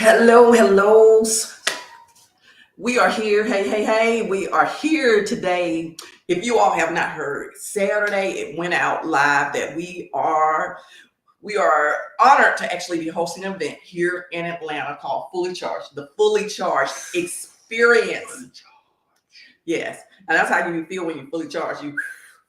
Hello, hellos. We are here. Hey, hey, hey. We are here today. If you all have not heard, Saturday it went out live that we are honored to actually be hosting an event here in Atlanta called Fully Charged, the Fully Charged Experience. Yes, and that's how you feel when you fully charged. You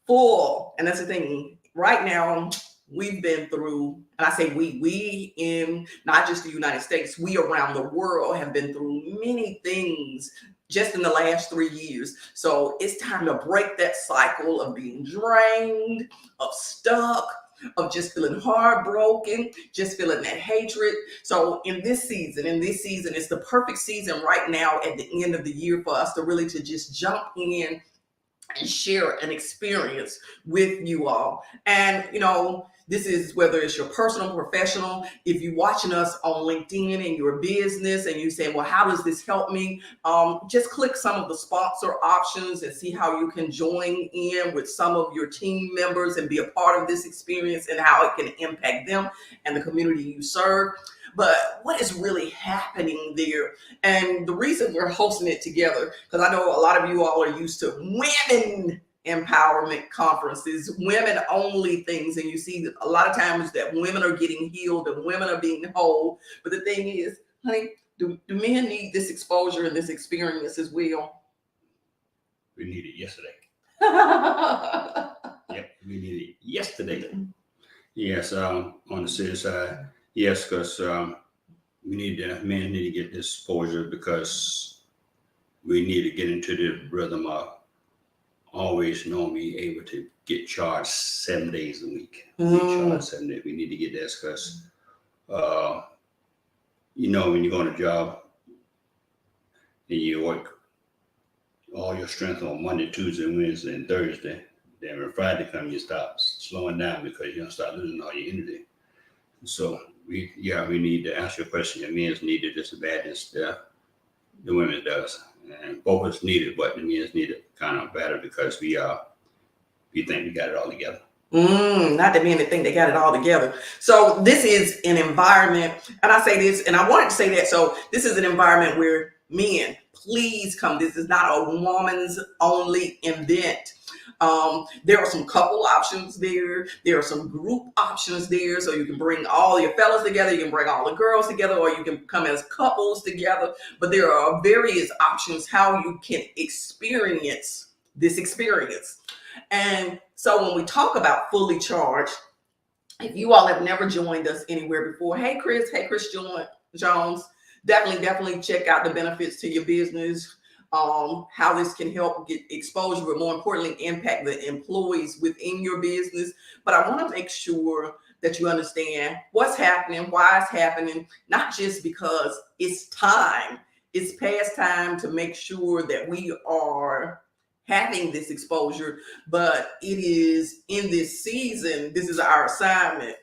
full, and that's the thing. Right now, we've been through, and I say we in not just the United States, we around the world have been through many things just in the last 3 years. So it's time to break that cycle of being drained, of stuck, of just feeling heartbroken, just feeling that hatred. So in this season, it's the perfect season right now at the end of the year for us to really to just jump in and share an experience with you all. And this is whether it's your personal, professional. If you're watching us on LinkedIn in your business and you say, well, how does this help me? Just click some of the sponsor options and see how you can join in with some of your team members and be a part of this experience and how it can impact them and the community you serve. But what is really happening there? And the reason we're hosting it together, because I know a lot of you all are used to women empowerment conferences, women only things, and you see a lot of times that women are getting healed and women are being whole. But the thing is, honey, do men need this exposure and this experience as well? We need it yesterday. Yep, we need it yesterday. Yes, on the serious side, yes, because men need to get this exposure because we need to get into the rhythm of always normally able to get charged 7 days a week. Get charged 7 days. We need to get this because, when you go on a job and you work all your strength on Monday, Tuesday, Wednesday, and Thursday, then when Friday comes, you stop slowing down because you're going to start losing all your energy. So we need to ask your question. The men's need it just as bad as the women does. And both of us need it, but the men's need it kind of better because we think we got it all together. Not the men that think they got it all together. So this is an environment, and I say this, and I wanted to say that. So this is an environment where men, please come. This is not a woman's only event. There are some couple options there. There are some group options there. So you can bring all your fellas together. You can bring all the girls together, or you can come as couples together. But there are various options how you can experience this experience. And so when we talk about fully charged, if you all have never joined us anywhere before, hey Chris Jones, definitely check out the benefits to your business. How this can help get exposure, but more importantly, impact the employees within your business. But I want to make sure that you understand what's happening, why it's happening, not just because it's time. It's past time to make sure that we are having this exposure, but it is in this season. This is our assignment.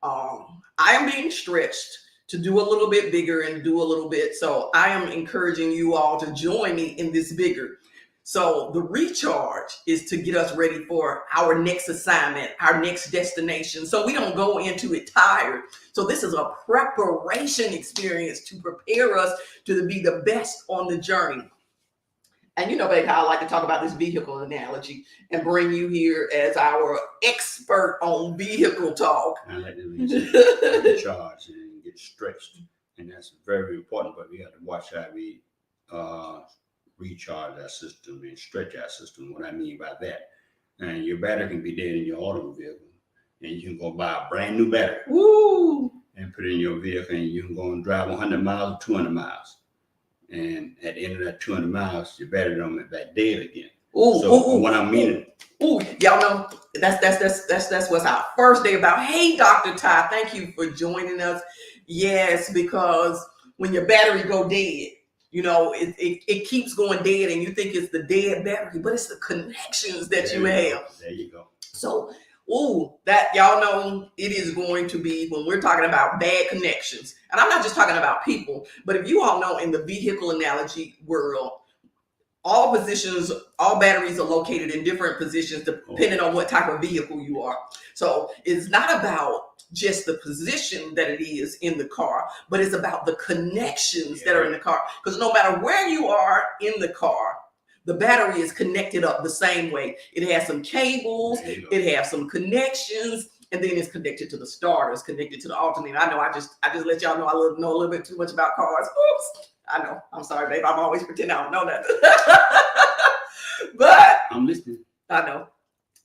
I am being stretched to do a little bit bigger and do a little bit. So I am encouraging you all to join me in this bigger. So the recharge is to get us ready for our next assignment, our next destination. So we don't go into it tired. So this is a preparation experience to prepare us to be the best on the journey. And babe, how I like to talk about this vehicle analogy and bring you here as our expert on vehicle talk. I like to recharge and get stretched, and that's very important. But we have to watch how we recharge our system and stretch our system. What I mean by that, and your battery can be dead in your automobile, and you can go buy a brand new battery, and put it in your vehicle, and you can go and drive 100 miles or 200 miles. And at the end of that 200 miles, your battery don't make that dead again. What I mean, y'all know that's what's our first day about. Hey, Dr. Ty, thank you for joining us. Yes, because when your battery go dead, it keeps going dead, and you think it's the dead battery, but it's the connections that you have. There you go. So, that y'all know it is going to be when we're talking about bad connections. And I'm not just talking about people, but if you all know in the vehicle analogy world, all positions, all batteries are located in different positions depending on what type of vehicle you are. So it's not about just the position that it is in the car, but it's about the connections that are in the car. Because no matter where you are in the car, the battery is connected up the same way. It has some cables, it has some connections, and then it's connected to the starter, it's connected to the alternator. I know I just let y'all know I know a little bit too much about cars. Oops. I know. I'm sorry, babe. I'm always pretending I don't know that. But I'm listening. I know.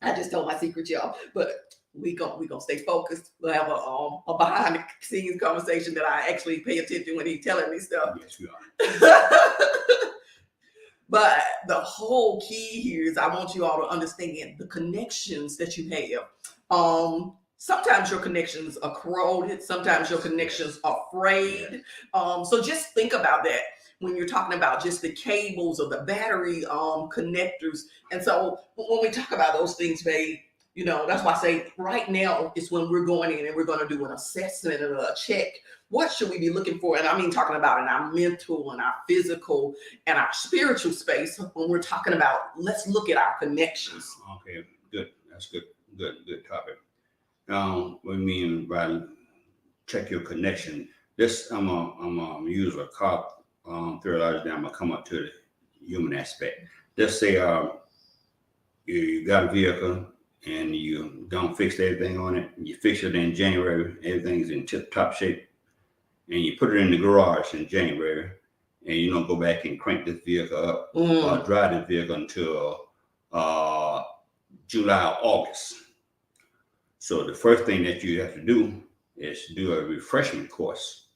I just told my secret, y'all. But we gonna stay focused. We'll have a behind the scenes conversation that I actually pay attention when he's telling me stuff. Yes, we are. But the whole key here is I want you all to understand the connections that you have. Sometimes your connections are corroded. Sometimes your connections are frayed. So just think about that when you're talking about just the cables or the battery connectors. And so when we talk about those things, babe, you know, that's why I say right now is when we're going in and we're going to do an assessment and a check. What should we be looking for? And I mean, talking about in our mental and our physical and our spiritual space when we're talking about, let's look at our connections. Okay, good. That's good. Good topic. What we mean by check your connection. This I'm gonna use a car theoretically. I'm gonna come up to the human aspect. Let's say you got a vehicle and you don't fix everything on it. You fix it in January, everything's in tip-top shape, and you put it in the garage in January, and you don't go back and crank this vehicle up or drive this vehicle until July or August. So the first thing that you have to do is do a refreshment course.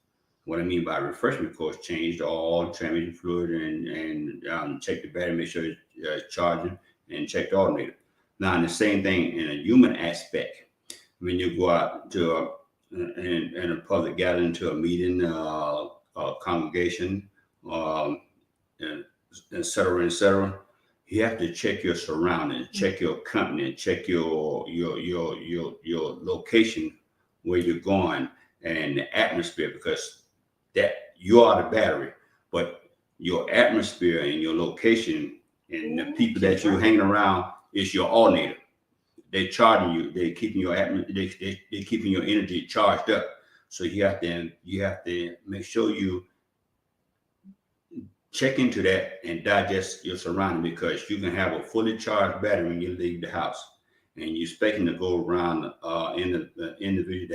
What I mean by refreshment course, change all the transmission fluid and check the battery, make sure it's charging, and check the alternator. Now, the same thing in a human aspect. When you go out to in a public gathering, to a meeting, a congregation, et cetera, you have to check your surroundings, check your company, check your location where you're going and the atmosphere, because that you are the battery, but your atmosphere and your location and the people that you're hanging around is your alternator. They're charging you. They're keeping your they're keeping your energy charged up. So you have to make sure you check into that and digest your surrounding, because you can have a fully charged battery when you leave the house, and you're expecting to go around in the individual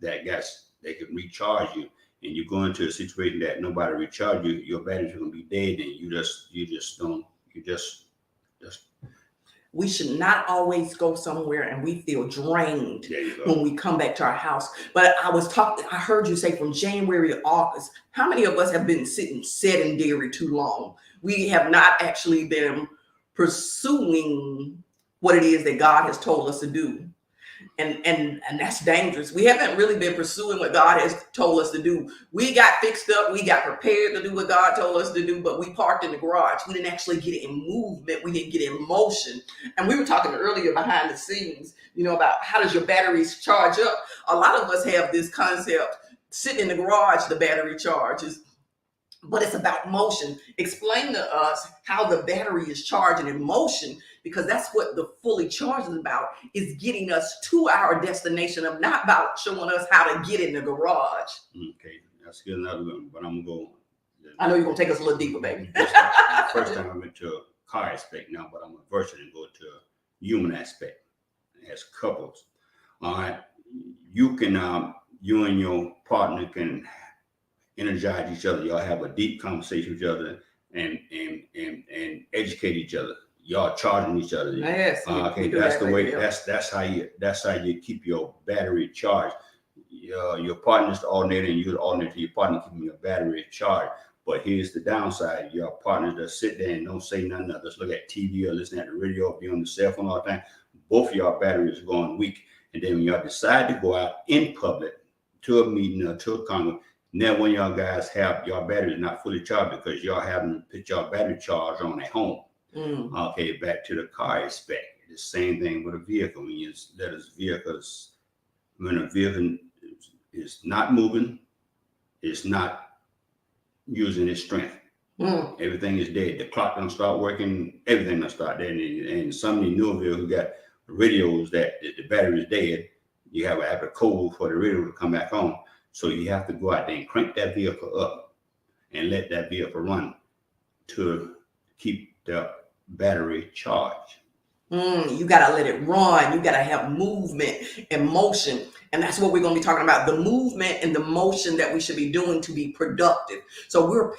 that can recharge you, and you go into a situation that nobody recharge you, your battery's gonna be dead, and you just we should not always go somewhere and we feel drained when we come back to our house. But I heard you say from January to August, how many of us have been sitting sedentary too long? We have not actually been pursuing what it is that God has told us to do. And that's dangerous. We haven't really been pursuing what God has told us to do. We got fixed up. We got prepared to do what God told us to do, but we parked in the garage. We didn't actually get it in movement. We didn't get it in motion. And we were talking earlier behind the scenes, you know, about how does your batteries charge up? A lot of us have this concept, sitting in the garage, the battery charges. But it's about motion. Explain to us how the battery is charging in motion, because that's what the fully charged is about, is getting us to our destination, of not about showing us how to get in the garage. Okay, that's good. Another one, but I'm going to go. I know you're going to take us a little deeper, baby. First time I went to a car aspect now, but I'm going to virtually go to a human aspect as couples. All right, you and your partner can energize each other. Y'all have a deep conversation with each other and educate each other. Y'all charging each other. Yes. Okay, that's the way. That's how you keep your battery charged. Your partner's the alternator, and you're the alternator to your partner, keeping your battery charged. But here's the downside: your partner just sit there and don't say nothing. Just look at TV or listen at the radio or be on the cell phone all the time. Both of y'all batteries are going weak, and then when y'all decide to go out in public to a meeting or to a conference, now when y'all guys have your batteries not fully charged because y'all haven't put your battery charge on at home. Okay, back to the car aspect. The same thing with a vehicle. When a vehicle is not moving, it's not using its strength. Everything is dead. The clock don't start working. Everything don't start dead. And some of the Newville who got radios that the battery is dead, you have a code for the radio to come back on. So you have to go out there and crank that vehicle up and let that vehicle run to keep the battery charged. You got to let it run. You got to have movement and motion. And that's what we're going to be talking about, the movement and the motion that we should be doing to be productive. So we're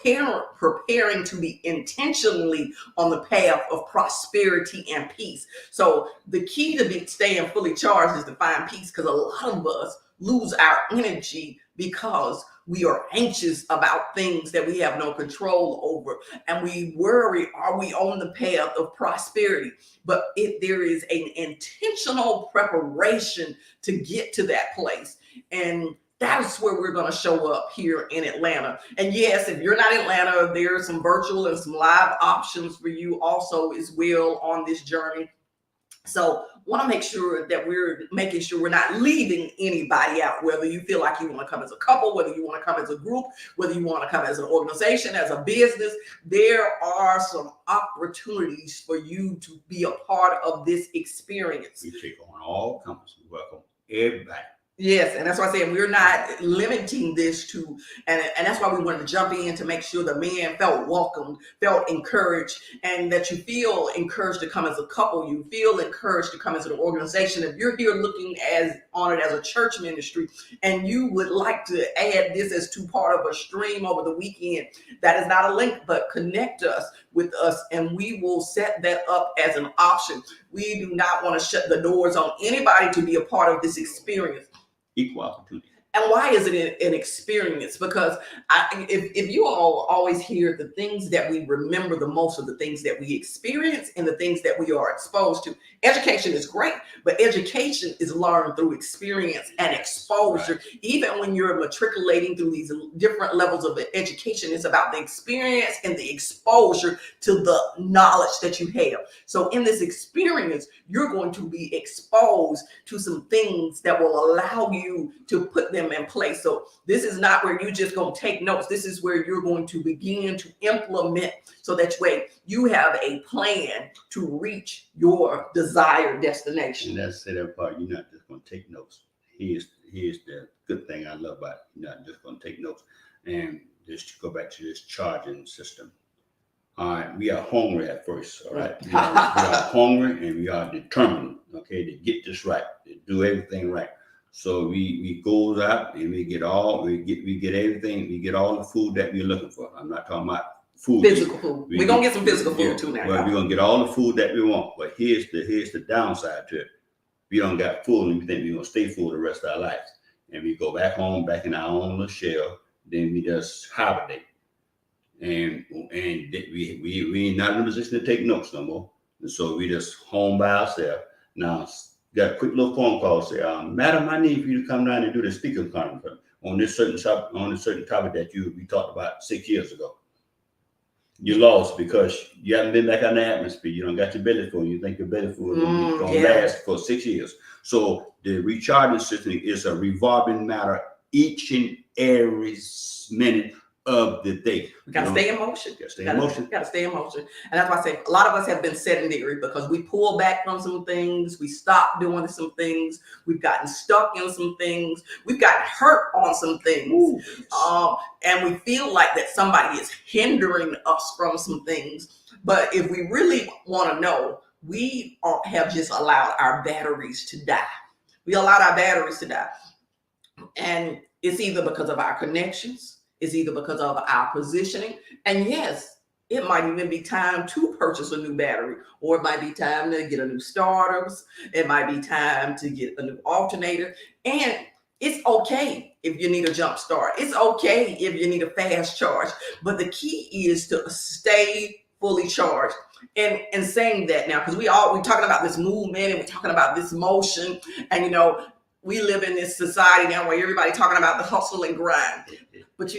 preparing to be intentionally on the path of prosperity and peace. So the key to staying fully charged is to find peace, because a lot of us lose our energy because we are anxious about things that we have no control over. And we worry, are we on the path of prosperity? But if there is an intentional preparation to get to that place, and that's where we're going to show up here in Atlanta. And yes, if you're not in Atlanta, there are some virtual and some live options for you also as well on this journey. So want to make sure that we're making sure we're not leaving anybody out, whether you feel like you want to come as a couple, whether you want to come as a group, whether you want to come as an organization, as a business. There are some opportunities for you to be a part of this experience. We take on all comers. We welcome everybody. Yes, and that's why I say we're not limiting this to, and that's why we wanted to jump in to make sure the men felt welcomed, felt encouraged, and that you feel encouraged to come as a couple, you feel encouraged to come as an organization. If you're here looking on it as a church ministry, and you would like to add this as to part of a stream over the weekend, that is not a link, but connect us with us, and we will set that up as an option. We do not want to shut the doors on anybody to be a part of this experience. Equal opportunity. And why is it an experience? Because if you all always hear the things that we remember the most of the things that we experience and the things that we are exposed to. Education is great, but education is learned through experience and exposure. Right. Even when you're matriculating through these different levels of education, it's about the experience and the exposure to the knowledge that you have. So in this experience, you're going to be exposed to some things that will allow you to put them in place. So this is not where you just going to take notes. This is where you're going to begin to implement, so that way you have a plan to reach your desired destination. And that's that part. You're not just going to take notes. Here's the good thing I love about it. You're not just going to take notes. And just to go back to this charging system. All right, we are hungry at first. All right, we are hungry and we are determined. Okay, to get this right, to do everything right. So we go out and we get everything. We get all the food that we're looking for. I'm not talking about food. Physical food. We're gonna get some physical food too now. Well, we're gonna get all the food that we want. But here's the downside to it. We don't got full, and we think we're gonna stay full the rest of our lives. And we go back home, back in our own little shell. Then we just hibernate. And we ain't not in a position to take notes no more. And so we just home by ourselves. Now, got a quick little phone call, say, Madam, I need for you to come down and do the speaker conference on this certain topic that we talked about 6 years ago. You lost because you haven't been back on the atmosphere. You don't got your belly full. You think your belly full is going to last for 6 years. So the recharging system is a revolving matter each and every minute of the day. We got to stay in motion. Got to stay in motion. Got to stay in motion. And that's why I say a lot of us have been sedentary because we pull back from some things. We stopped doing some things. We've gotten stuck in some things. We've gotten hurt on some things. And we feel like that somebody is hindering us from some things. But if we really want to know, we have just allowed our batteries to die. We allowed our batteries to die. And it's either because of our connections. It's either because of our positioning. And yes, it might even be time to purchase a new battery, or it might be time to get a new starter. It might be time to get a new alternator. And it's okay if you need a jump start. It's okay if you need a fast charge. But the key is to stay fully charged. And saying that now, because we're talking about this movement and we're talking about this motion. And, we live in this society now where everybody's talking about the hustle and grind. But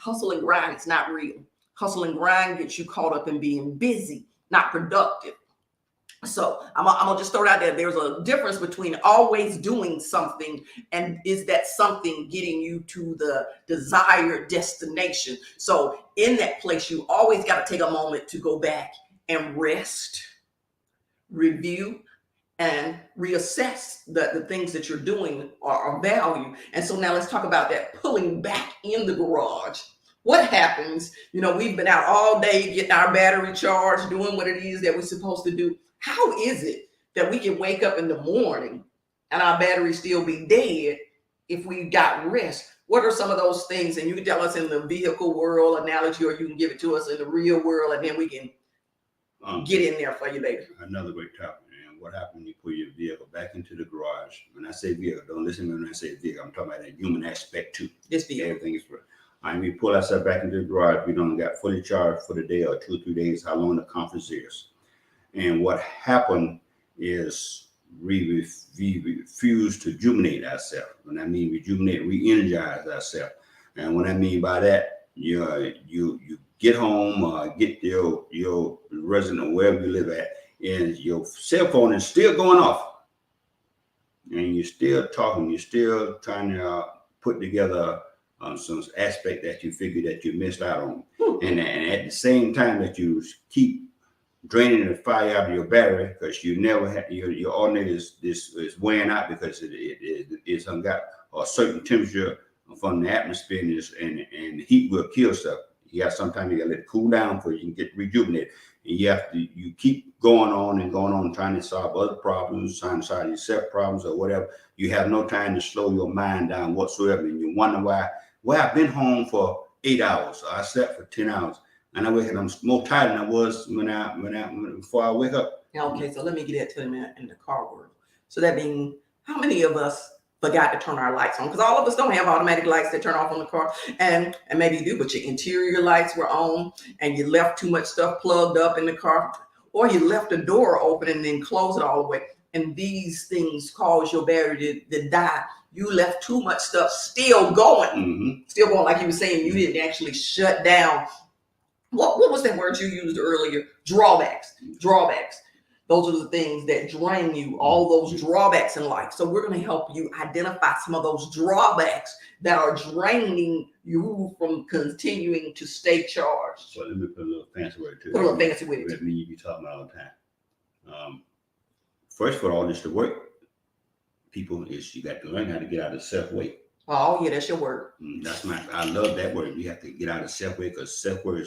hustle and grind is not real. Hustle and grind gets you caught up in being busy, not productive. So I'm gonna just throw it out there. There's a difference between always doing something and is that something getting you to the desired destination. So in that place, you always got to take a moment to go back and rest, review, and reassess the things that you're doing are value. And so now let's talk about that pulling back in the garage. What happens? We've been out all day getting our battery charged, doing what it is that we're supposed to do. How is it that we can wake up in the morning and our battery still be dead if we got rest? What are some of those things? And you can tell us in the vehicle world analogy, or you can give it to us in the real world, and then we can get in there for you, baby. Another great topic. And what happens when you put your vehicle back into the garage? When I say vehicle, don't listen to me when I say vehicle. I'm talking about that human aspect too. This vehicle. Everything is right. We pull ourselves back into the garage. We don't got fully charged for the day or 2 or 3 days, how long the conference is. And what happened is we refuse to rejuvenate ourselves. When I mean rejuvenate, re-energize ourselves. And what I mean by that, you get home, get your resident, wherever you live at, and your cell phone is still going off. And you're still talking, you're still trying to put together some aspect that you figure that you missed out on. And at the same time that you keep draining the fire out of your battery, because you never have your alternator is wearing out, because it's got a certain temperature from the atmosphere, and the heat will kill stuff. Sometimes you gotta let it cool down before you can get rejuvenated. And you keep going on and going on, trying to solve other problems, trying to solve yourself problems or whatever. You have no time to slow your mind down whatsoever, and you wonder why. Well, I've been home for 8 hours. I slept for 10 hours. And I wake up, I'm more tired than I was before I wake up. Okay, so let me get that to them in the car world. So that means, how many of us forgot to turn our lights on? Because all of us don't have automatic lights that turn off on the car, and maybe you do, but your interior lights were on, and you left too much stuff plugged up in the car, or you left the door open and then closed it all the way. And these things cause your battery to die. You left too much stuff still going, still going, like you were saying. You didn't actually shut down. What was that word you used earlier? Drawbacks. Those are the things that drain you, all those drawbacks in life. So we're going to help you identify some of those drawbacks that are draining you from continuing to stay charged. So let me put a little fancy word to it. Put a little fancy with it. That means you be talking about all the time. First, for all this to work, people, is you got to learn how to get out of self-weight. Oh, yeah, that's your word. I love that word. You have to get out of self-weight, because self-weight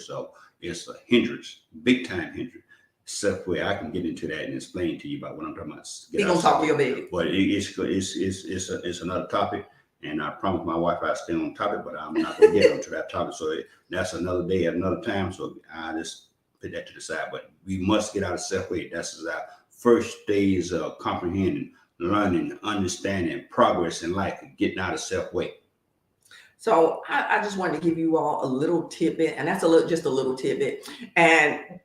is a hindrance, big time hindrance. Self-weight, I can get into that and explain to you about what I'm talking about. We're going to talk real big. But it's another topic, and I promise my wife I'll stay on topic, but I'm not going to get onto that topic. So that's another day at another time. So I just put that to the side. But we must get out of self-weight. That's our first days of comprehending, learning, understanding, progress in life, getting out of self-weight. So I just wanted to give you all a little tidbit, and that's just a little tidbit. And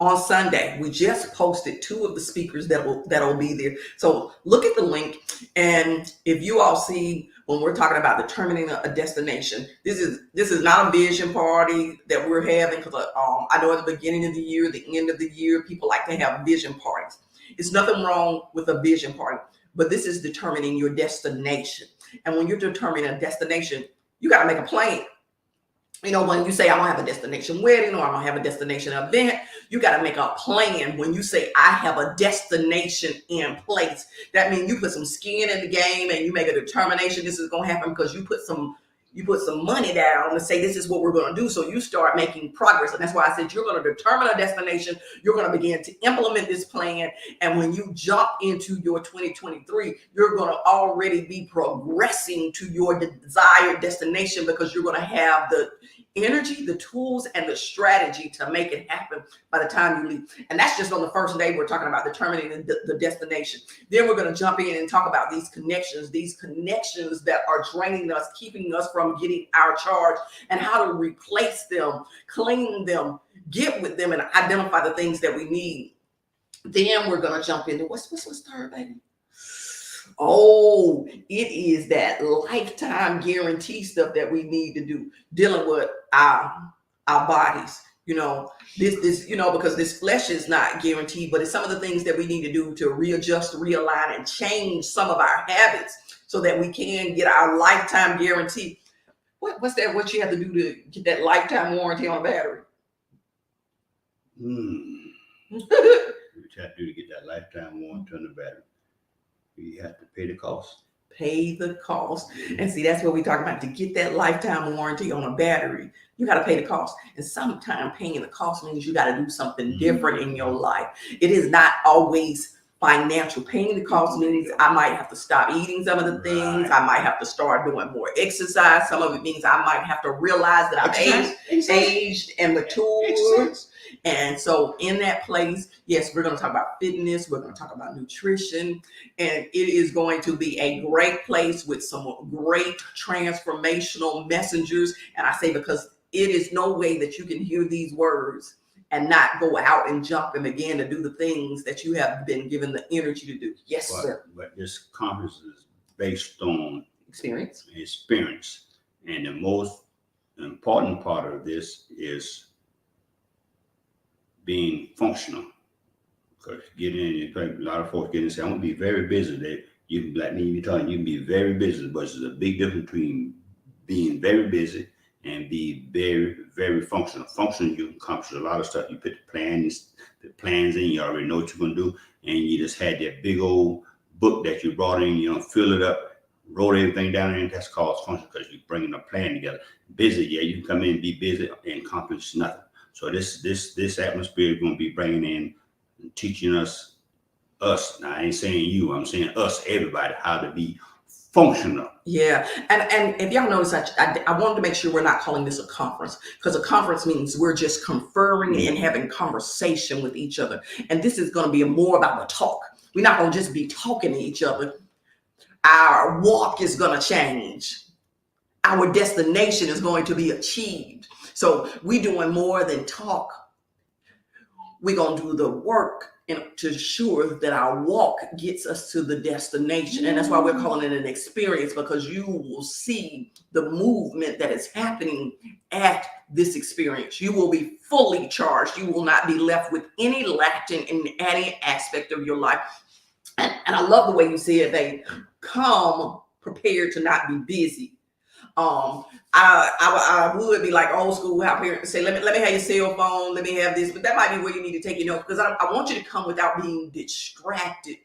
on Sunday, we just posted 2 of the speakers that'll be there. So look at the link, and if you all see when we're talking about determining a destination, this is not a vision party that we're having, because I know at the beginning of the year, the end of the year, people like to have vision parties. It's nothing wrong with a vision party, but this is determining your destination. And when you're determining a destination, you got to make a plan. When you say I don't have a destination wedding, or I don't have a destination event, you got to make a plan. When you say I have a destination in place, that means you put some skin in the game, and you make a determination this is going to happen, because you put some money down to say this is what we're going to do. So you start making progress. And that's why I said you're going to determine a destination. You're going to begin to implement this plan. And when you jump into your 2023, you're going to already be progressing to your desired destination, because you're going to have the energy, the tools, and the strategy to make it happen by the time you leave. And that's just on the first day. We're talking about determining the destination. Then we're going to jump in and talk about these connections that are draining us, keeping us from getting our charge, and how to replace them, clean them, get with them, and identify the things that we need. Then we're going to jump into what's third, baby? Oh, it is that lifetime guarantee stuff that we need to do, dealing with our bodies, You know, this, you know, because this flesh is not guaranteed, but it's some of the things that we need to do to readjust, realign, and change some of our habits so that we can get our lifetime guarantee. What's that? What you have to do to get that lifetime warranty on a battery? What you have to do to get that lifetime warranty on the battery? You have to pay the cost. Pay the cost. And see, that's what we talk about. To get that lifetime warranty on a battery, you got to pay the cost. And sometimes paying the cost means you got to do something different in your life. It is not always financial. Paying the cost means I might have to stop eating some of the things. I might have to start doing more exercise. Some of it means I might have to realize that I'm aged and mature. And so in that place, yes, we're going to talk about fitness. We're going to talk about nutrition. And it is going to be a great place with some great transformational messengers. And I say because it is no way that you can hear these words and not go out and jump and begin to do the things that you have been given the energy to do. Yes, sir. But this conference is based on experience. And the most important part of this is being functional. Because a lot of folks get in and say, I'm going to be very busy. You can, like me, you can be very busy, but there's a big difference between being very busy and be very, very functional. Functional, you can accomplish a lot of stuff. You put the plans in, you already know what you're going to do, and you just had that big old book that you brought in, you know, fill it up, wrote everything down in, that's called function because you're bringing a plan together. Busy, yeah, you can come in and be busy and accomplish nothing. So this atmosphere is going to be bringing in and teaching us. Now I ain't saying you, I'm saying us, everybody, how to be functional. Yeah, and if y'all notice, I wanted to make sure we're not calling this a conference, because a conference means we're just conferring and having conversation with each other. And this is going to be more about the talk. We're not going to just be talking to each other. Our walk is going to change. Our destination is going to be achieved. So we're doing more than talk. We're going to do the work to ensure that our walk gets us to the destination. And that's why we're calling it an experience, because you will see the movement that is happening at this experience. You will be fully charged. You will not be left with any lacking in any aspect of your life. And I love the way you said they come prepared to not be busy. I would be like old school, how parents say, let me have your cell phone, let me have this, but that might be where you need to take your notes, because I want you to come without being distracted.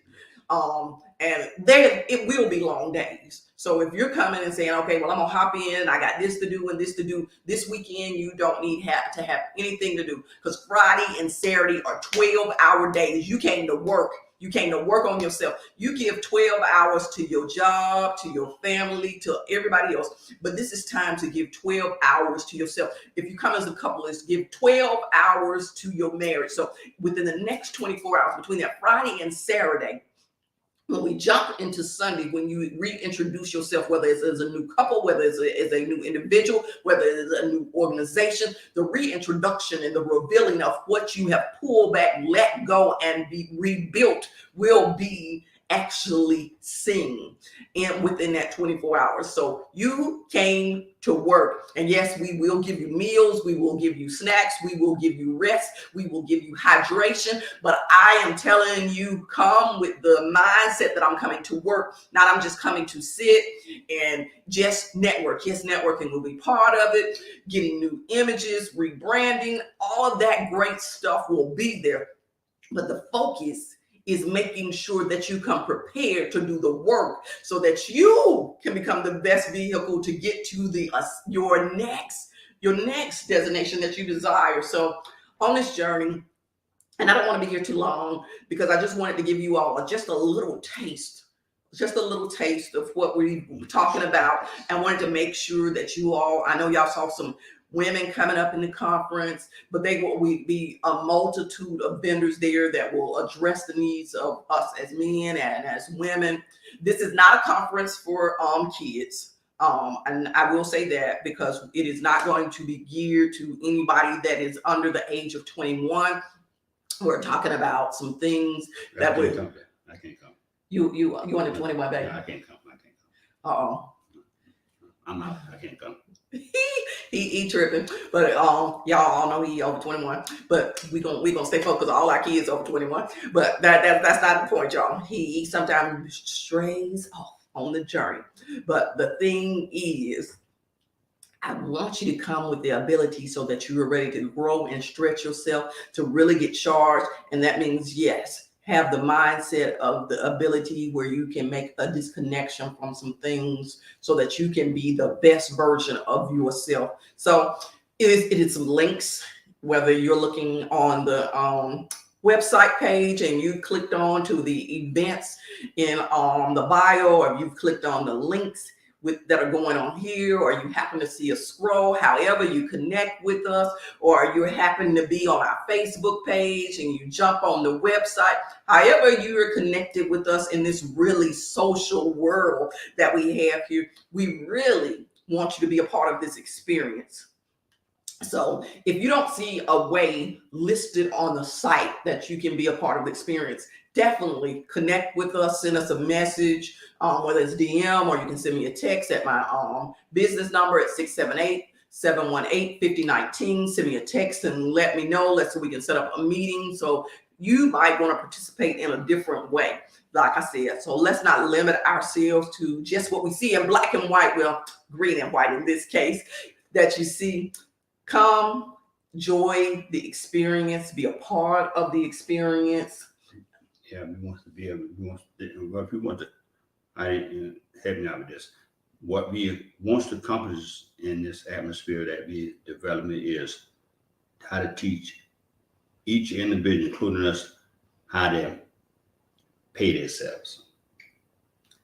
And it will be long days. So if you're coming and saying, okay, well, I'm gonna hop in, I got this to do and this to do this weekend, you don't need to have anything to do, because Friday and Saturday are 12-hour days. You came to work. You came to work on yourself. You give 12 hours to your job, to your family, to everybody else. But this is time to give 12 hours to yourself. If you come as a couple, is give 12 hours to your marriage. So within the next 24 hours, between that Friday and Saturday, when we jump into Sunday, when you reintroduce yourself, whether it's as a new couple, whether it's a new individual, whether it's a new organization, the reintroduction and the revealing of what you have pulled back, let go, and be rebuilt will be actually seen within that 24 hours. So you came to work, and yes, we will give you meals, we will give you snacks, we will give you rest, we will give you hydration, but I am telling you, come with the mindset that I'm coming to work, not I'm just coming to sit and just network. Yes, networking will be part of it, getting new images, rebranding, all of that great stuff will be there, but the focus is making sure that you come prepared to do the work so that you can become the best vehicle to get to your next destination that you desire. So on this journey, and I don't want to be here too long, because I just wanted to give you all just a little taste of what we're talking about, and wanted to make sure that you all, I know y'all saw some women coming up in the conference, but they will be a multitude of vendors there that will address the needs of us as men and as women. This is not a conference for kids. And I will say that, because it is not going to be geared to anybody that is under the age of 21. We're talking about some things that would. I can't come. You under 21, baby? Yeah, I can't come. Uh-oh. I'm out. I can't come. He tripping, but y'all all know he over 21. But we gonna stay focused. All our kids over 21. But that's not the point, y'all. He sometimes strays off on the journey. But the thing is, I want you to come with the ability so that you are ready to grow and stretch yourself to really get charged. And that means, yes, have the mindset of the ability where you can make a disconnection from some things so that you can be the best version of yourself. So it is some links, whether you're looking on the website page and you clicked on to the events in the bio, or you've clicked on the links that are going on here, or you happen to see a scroll, however you connect with us, or you happen to be on our Facebook page and you jump on the website, however you're connected with us in this really social world that we have here, we really want you to be a part of this experience. So if you don't see a way listed on the site that you can be a part of the experience, definitely connect with us, send us a message, whether it's DM, or you can send me a text at my business number at 678-718-5019. Send me a text and let me know, so we can set up a meeting. So you might want to participate in a different way, like I said. So let's not limit ourselves to just what we see in black and white, well, green and white in this case, that you see. Come, enjoy the experience, be a part of the experience. Yeah, we want to be able. We want to. I didn't help me out with this. What we want to accomplish in this atmosphere that we development is how to teach each individual, including us, how to pay themselves.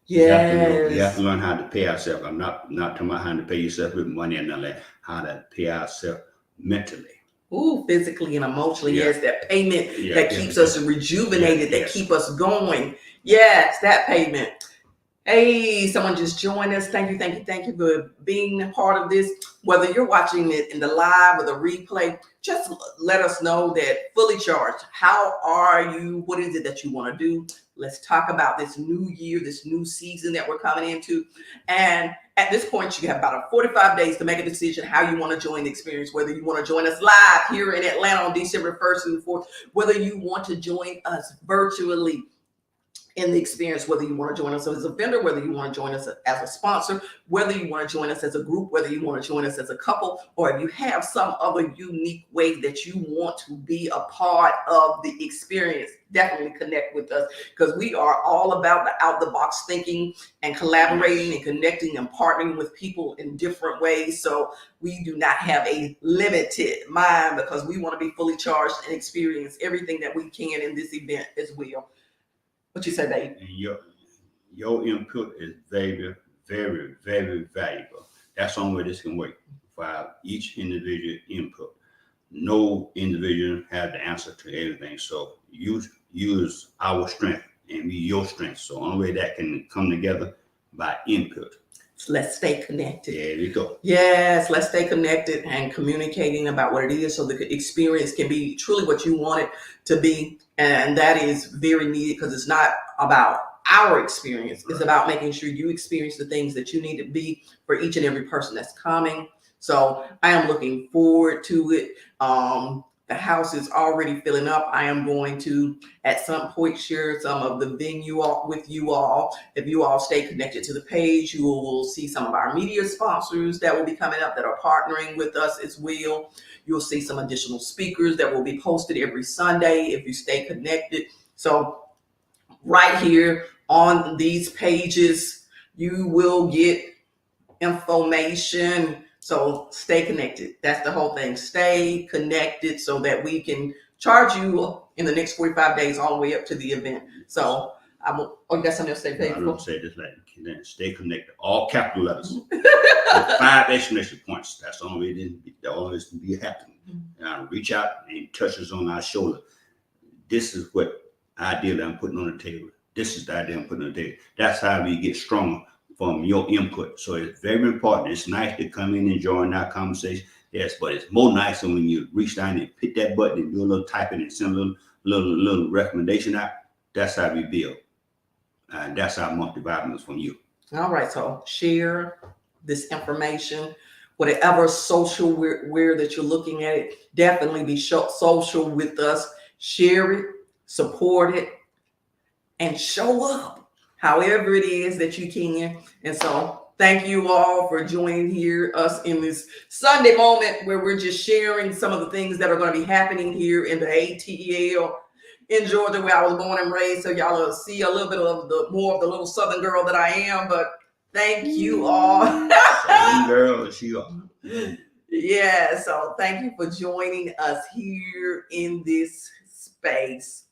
Yes. You have to learn how to pay ourselves. I'm not talking about how to pay yourself with money and all that. How to pay ourselves mentally. Ooh, physically and emotionally. Yeah. Yes, that payment that keeps us rejuvenated, that yes. keep us going. Yes, that payment. Hey, someone just joined us. Thank you for being a part of this. Whether you're watching it in the live or the replay, just let us know that fully charged. How are you? What is it that you want to do? Let's talk about this new year, this new season that we're coming into. And at this point, you have about 45 days to make a decision how you want to join the experience, whether you want to join us live here in Atlanta on December 1st and 4th, whether you want to join us virtually in the experience, whether you want to join us as a vendor, whether you want to join us as a sponsor, whether you want to join us as a group, whether you want to join us as a couple, or if you have some other unique way that you want to be a part of the experience, definitely connect with us, because we are all about the out-the-box thinking and collaborating and connecting and partnering with people in different ways. So we do not have a limited mind, because we want to be fully charged and experience everything that we can in this event as well. What you say, babe? And your input is very, very, very valuable. That's the only way this can work. For each individual input. No individual has the answer to everything. So use our strength and be your strength. So the only way that can come together by input. So let's stay connected. There we go. Yes, let's stay connected and communicating about what it is, so the experience can be truly what you want it to be. And that is very needed, because it's not about our experience. It's about making sure you experience the things that you need to be for each and every person that's coming. So I am looking forward to it. The house is already filling up. I am going to, at some point, share some of the venue with you all. If you all stay connected to the page, you will see some of our media sponsors that will be coming up that are partnering with us as well. You'll see some additional speakers that will be posted every Sunday if you stay connected. So right here on these pages, you will get information. So stay connected. That's the whole thing. Stay connected so that we can charge you in the next 45 days all the way up to the event. So I will. Oh, you got something else to say? I don't say this like stay connected. All capital letters. With 5 exclamation points. That's the only way it always be happening. Reach out and touch us on our shoulder. This is what idea that I'm putting on the table. This is the idea I'm putting on the table. That's how we get stronger from your input. So it's very important. It's nice to come in and join our conversation. Yes, but it's more nicer when you reach down and hit that button and do a little typing and send a little recommendation out. That's how we build. And that's our monthly vitamins from you. All right. So share this information whatever social where that you're looking at it, definitely be social with us. Share it, support it, and show up however it is that you can. And so thank you all for joining us in this Sunday moment where we're just sharing some of the things that are going to be happening here in the ATL in Georgia, where I was born and raised. So y'all will see a little bit of the more of the little Southern girl that I am. But thank you all. Southern girl, she are. Yeah, so thank you for joining us here in this space.